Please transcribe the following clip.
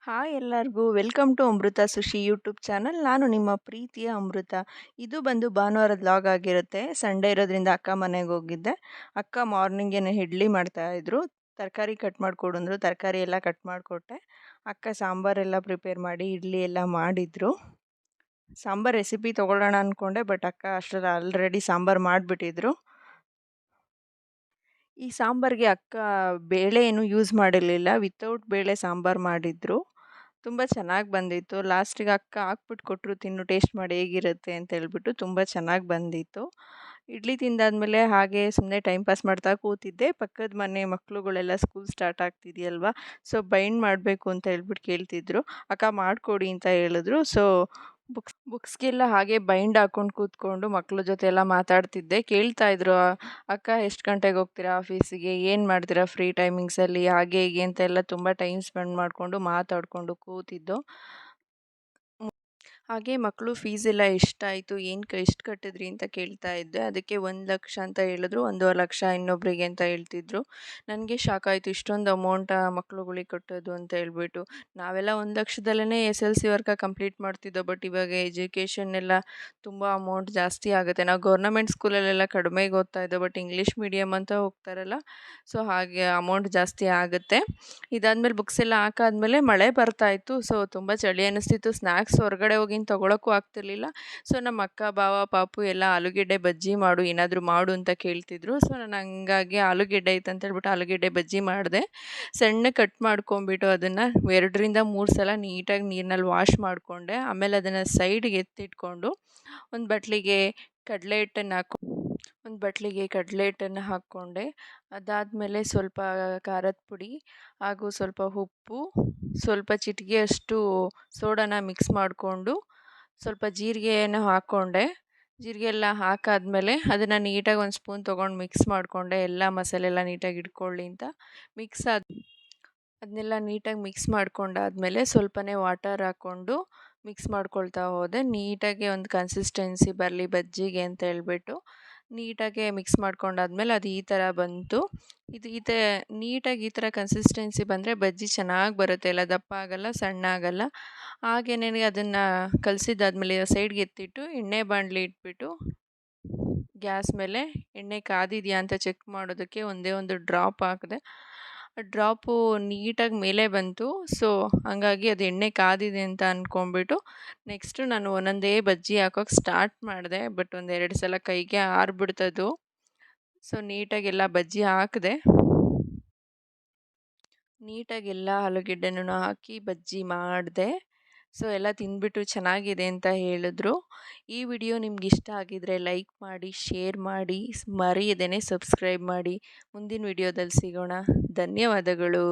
Hi ಎಲ್ಲರಿಗೂ welcome to Amrutha Sushi YouTube channel. ನಾನು ನಿಮ್ಮ ಪ್ರೀತಿಯ ಅಮೃತ. ಇದು ಬಂದು ಭಾನುವಾರದ ವ್ಲಾಗ್ ಆಗಿರುತ್ತೆ. ಸಂಡೇ ಇರೋದ್ರಿಂದ ಅಕ್ಕ ಮನೆಗೆ ಹೋಗಿದ್ದೆ. ಅಕ್ಕ ಮಾರ್ನಿಂಗೇನೆ ಇಡ್ಲಿ ಮಾಡ್ತಾಯಿದ್ರು. ತರಕಾರಿ ಕಟ್ ಮಾಡಿಕೊಡು ಅಂದರು. ತರಕಾರಿ ಎಲ್ಲ ಕಟ್ ಮಾಡಿಕೊಟ್ಟೆ. ಅಕ್ಕ ಸಾಂಬಾರೆಲ್ಲ ಪ್ರಿಪೇರ್ ಮಾಡಿ ಇಡ್ಲಿ ಎಲ್ಲ ಮಾಡಿದರು. ಸಾಂಬಾರು ರೆಸಿಪಿ ತೊಗೊಳ್ಳೋಣ ಅಂದ್ಕೊಂಡೆ, ಬಟ್ ಅಕ್ಕ ಅಷ್ಟರಲ್ಲಿ ಆಲ್ರೆಡಿ ಸಾಂಬಾರು ಮಾಡಿಬಿಟ್ಟಿದ್ರು. ಈ ಸಾಂಬಾರಿಗೆ ಅಕ್ಕ ಬೇಳೆ ಏನು ಯೂಸ್ ಮಾಡಿರಲಿಲ್ಲ, ವಿತೌಟ್ ಬೇಳೆ ಸಾಂಬಾರು ಮಾಡಿದ್ರು. ತುಂಬ ಚೆನ್ನಾಗಿ ಬಂದಿತ್ತು. ಲಾಸ್ಟಿಗೆ ಅಕ್ಕ ಹಾಕ್ಬಿಟ್ಟು ಕೊಟ್ಟರು, ತಿನ್ನು ಟೇಸ್ಟ್ ಮಾಡಿ ಹೇಗಿರುತ್ತೆ ಅಂತ ಹೇಳ್ಬಿಟ್ಟು. ತುಂಬ ಚೆನ್ನಾಗಿ ಬಂದಿತ್ತು. ಇಡ್ಲಿ ತಿಂದಾದ್ಮೇಲೆ ಹಾಗೆ ಸುಮ್ಮನೆ ಟೈಮ್ ಪಾಸ್ ಮಾಡ್ತಾ ಕೂತಿದ್ದೆ. ಪಕ್ಕದ ಮನೆ ಮಕ್ಕಳುಗಳೆಲ್ಲ ಸ್ಕೂಲ್ ಸ್ಟಾರ್ಟ್ ಆಗ್ತಿದೆಯಲ್ವಾ, ಸೊ ಬೈಂಡ್ ಮಾಡಬೇಕು ಅಂತ ಹೇಳ್ಬಿಟ್ಟು ಕೇಳ್ತಿದ್ರು. ಅಕ್ಕ ಮಾಡಿಕೊಡಿ ಅಂತ ಹೇಳಿದ್ರು. ಸೊ ಬುಕ್ಸ್ಗೆಲ್ಲ ಹಾಗೆ ಬೈಂಡ್ ಹಾಕ್ಕೊಂಡು ಕೂತ್ಕೊಂಡು ಮಕ್ಳ ಜೊತೆ ಎಲ್ಲ ಮಾತಾಡ್ತಿದ್ದೆ. ಕೇಳ್ತಾಯಿದ್ರು, ಅಕ್ಕ ಎಷ್ಟು ಗಂಟೆಗೆ ಹೋಗ್ತೀರಾ ಆಫೀಸಿಗೆ, ಏನು ಮಾಡ್ತೀರಾ ಫ್ರೀ ಟೈಮಿಂಗ್ಸಲ್ಲಿ, ಹಾಗೆ ಹೀಗೆ ಅಂತೆಲ್ಲ ತುಂಬ ಟೈಮ್ ಸ್ಪೆಂಡ್ ಮಾಡಿಕೊಂಡು ಮಾತಾಡಿಕೊಂಡು ಕೂತಿದ್ದು. ಹಾಗೆ ಮಕ್ಕಳು ಫೀಸೆಲ್ಲ ಎಷ್ಟಾಯಿತು, ಎಷ್ಟು ಕಟ್ಟಿದ್ರಿ ಅಂತ ಕೇಳ್ತಾ ಇದ್ದೆ. ಅದಕ್ಕೆ 1,00,000 ಅಂತ ಹೇಳಿದ್ರು, 1,50,000 ಇನ್ನೊಬ್ಬರಿಗೆ ಅಂತ ಹೇಳ್ತಿದ್ರು. ನನಗೆ ಶಾಕ್ ಆಯಿತು, ಇಷ್ಟೊಂದು ಅಮೌಂಟಾ ಮಕ್ಳುಗಳಿಗೆ ಕಟ್ಟೋದು ಅಂತ ಹೇಳ್ಬಿಟ್ಟು. ನಾವೆಲ್ಲ 1,00,000ದಲ್ಲೇ SLC ಕಂಪ್ಲೀಟ್ ಮಾಡ್ತಿದ್ದೋ, ಬಟ್ ಇವಾಗ ಎಜುಕೇಷನ್ ಎಲ್ಲ ತುಂಬ ಅಮೌಂಟ್ ಜಾಸ್ತಿ ಆಗುತ್ತೆ. ನಾವು ಗೌರ್ನಮೆಂಟ್ ಸ್ಕೂಲಲ್ಲೆಲ್ಲ ಕಡಿಮೆಗೆ ಓದ್ತಾ ಇದ್ದೋ, ಬಟ್ ಇಂಗ್ಲೀಷ್ ಮೀಡಿಯಮ್ ಅಂತ ಹೋಗ್ತಾರಲ್ಲ, ಸೊ ಹಾಗೆ ಅಮೌಂಟ್ ಜಾಸ್ತಿ ಆಗುತ್ತೆ. ಇದಾದಮೇಲೆ ಬುಕ್ಸ್ ಎಲ್ಲ ಹಾಕಾದ್ಮೇಲೆ ಮಳೆ ಬರ್ತಾಯಿತ್ತು. ಸೊ ತುಂಬ ಚಳಿ ಅನ್ನಿಸ್ತಿತ್ತು. ಸ್ನ್ಯಾಕ್ಸ್ ಹೊರಗಡೆ ಹೋಗಿ ತೊಗೊಳಕ್ಕೂ ಆಗ್ತಿರ್ಲಿಲ್ಲ. ಸೊ ನಮ್ಮ ಅಕ್ಕ, ಬಾವ, ಪಾಪು ಎಲ್ಲ ಆಲೂಗೆಡ್ಡೆ ಬಜ್ಜಿ ಮಾಡು, ಏನಾದರೂ ಮಾಡು ಅಂತ ಕೇಳ್ತಿದ್ರು. ಸೊ ನಾನು ಹಂಗಾಗಿ ಆಲೂಗೆಡ್ಡೆ ಐತೆ ಅಂತ ಹೇಳ್ಬಿಟ್ಟು ಆಲೂಗೆಡ್ಡೆ ಬಜ್ಜಿ ಮಾಡಿದೆ. ಸಣ್ಣ ಕಟ್ ಮಾಡ್ಕೊಂಬಿಟ್ಟು ಅದನ್ನು 2-3 ಸಲ ನೀಟಾಗಿ ನೀರಿನಲ್ಲಿ ವಾಶ್ ಮಾಡಿಕೊಂಡೆ. ಆಮೇಲೆ ಅದನ್ನು ಸೈಡ್ಗೆ ಎತ್ತಿಟ್ಕೊಂಡು ಒಂದು ಬಟ್ಲಿಗೆ ಕಡಲೆ ಹಿಟ್ಟನ್ನು ಹಾಕ್ಕೊಂಡೆ. ಅದಾದಮೇಲೆ ಸ್ವಲ್ಪ ಖಾರದ ಪುಡಿ ಹಾಗೂ ಸ್ವಲ್ಪ ಉಪ್ಪು, ಸ್ವಲ್ಪ ಚಿಟಿಕೆಯಷ್ಟು ಸೋಡಾನ ಮಿಕ್ಸ್ ಮಾಡಿಕೊಂಡು ಸ್ವಲ್ಪ ಜೀರಿಗೆಯನ್ನು ಹಾಕ್ಕೊಂಡೆ. ಜೀರಿಗೆ ಎಲ್ಲ ಹಾಕಾದ್ಮೇಲೆ ಅದನ್ನು ನೀಟಾಗಿ ಒಂದು ಸ್ಪೂನ್ ತೊಗೊಂಡು ಮಿಕ್ಸ್ ಮಾಡಿಕೊಂಡೆ, ಎಲ್ಲ ಮಸಾಲೆ ಎಲ್ಲ ನೀಟಾಗಿ ಹಿಡ್ಕೊಳ್ಳಿ ಅಂತ. ಅದನ್ನೆಲ್ಲ ನೀಟಾಗಿ ಮಿಕ್ಸ್ ಮಾಡ್ಕೊಂಡಾದ್ಮೇಲೆ ಸ್ವಲ್ಪನೇ ವಾಟರ್ ಹಾಕ್ಕೊಂಡು ಮಿಕ್ಸ್ ಮಾಡ್ಕೊಳ್ತಾ ಹೋದೆ. ನೀಟಾಗಿ ಒಂದು ಕನ್ಸಿಸ್ಟೆನ್ಸಿ ಬರಲಿ ಬಜ್ಜಿಗೆ ಅಂತ ಹೇಳ್ಬಿಟ್ಟು ನೀಟಾಗಿ ಮಿಕ್ಸ್ ಮಾಡ್ಕೊಂಡಾದ್ಮೇಲೆ ಅದು ಈ ಥರ ಬಂತು. ನೀಟಾಗಿ ಈ ಥರ ಕನ್ಸಿಸ್ಟೆನ್ಸಿ ಬಂದರೆ ಬಜ್ಜಿ ಚೆನ್ನಾಗಿ ಬರುತ್ತೆ, ಎಲ್ಲ ದಪ್ಪ ಆಗೋಲ್ಲ, ಸಣ್ಣ ಆಗೋಲ್ಲ. ಹಾಗೆಯೇ ಅದನ್ನು ಕಲಸಿದ್ದಾದ್ಮೇಲೆ ಸೈಡ್ಗೆ ಎತ್ತಿಟ್ಟು ಎಣ್ಣೆ ಬಾಣಲಿ ಇಟ್ಬಿಟ್ಟು ಗ್ಯಾಸ್ ಮೇಲೆ ಎಣ್ಣೆ ಕಾದಿದೆಯಾ ಅಂತ ಚೆಕ್ ಮಾಡೋದಕ್ಕೆ ಒಂದೇ ಒಂದು ಡ್ರಾಪ್ ಹಾಕಿದೆ. ಡ್ರಾಪು ನೀಟಾಗಿ ಮೇಲೆ ಬಂತು. ಸೊ ಹಂಗಾಗಿ ಅದು ಎಣ್ಣೆ ಕಾದಿದೆ ಅಂತ ಅಂದ್ಕೊಂಡ್ಬಿಟ್ಟು ನೆಕ್ಸ್ಟು ನಾನು ಒಂದೊಂದೇ ಬಜ್ಜಿ ಹಾಕೋಕ್ಕೆ ಸ್ಟಾರ್ಟ್ ಮಾಡಿದೆ. ಬಟ್ 1-2 ಸಲ ಕೈಗೆ ಆರಿಬಿಡ್ತದು. ಸೊ ನೀಟಾಗಿ ಎಲ್ಲ ಬಜ್ಜಿ ಹಾಕಿದೆ. ನೀಟಾಗಿ ಎಲ್ಲ ಆಲೂಗೆಡ್ಡೆನೂ ಹಾಕಿ ಬಜ್ಜಿ ಮಾಡಿದೆ. ಸೊ ಎಲ್ಲ ತಿಂದ್ಬಿಟ್ಟು ಚೆನ್ನಾಗಿದೆ ಅಂತ ಹೇಳಿದ್ರು. ಈ ವಿಡಿಯೋ ನಿಮ್ಗೆ ಇಷ್ಟ ಆಗಿದರೆ ಲೈಕ್ ಮಾಡಿ, ಶೇರ್ ಮಾಡಿ, ಮರೆಯದೇನೆ ಸಬ್ಸ್ಕ್ರೈಬ್ ಮಾಡಿ. ಮುಂದಿನ ವಿಡಿಯೋದಲ್ಲಿ ಸಿಗೋಣ. ಧನ್ಯವಾದಗಳು.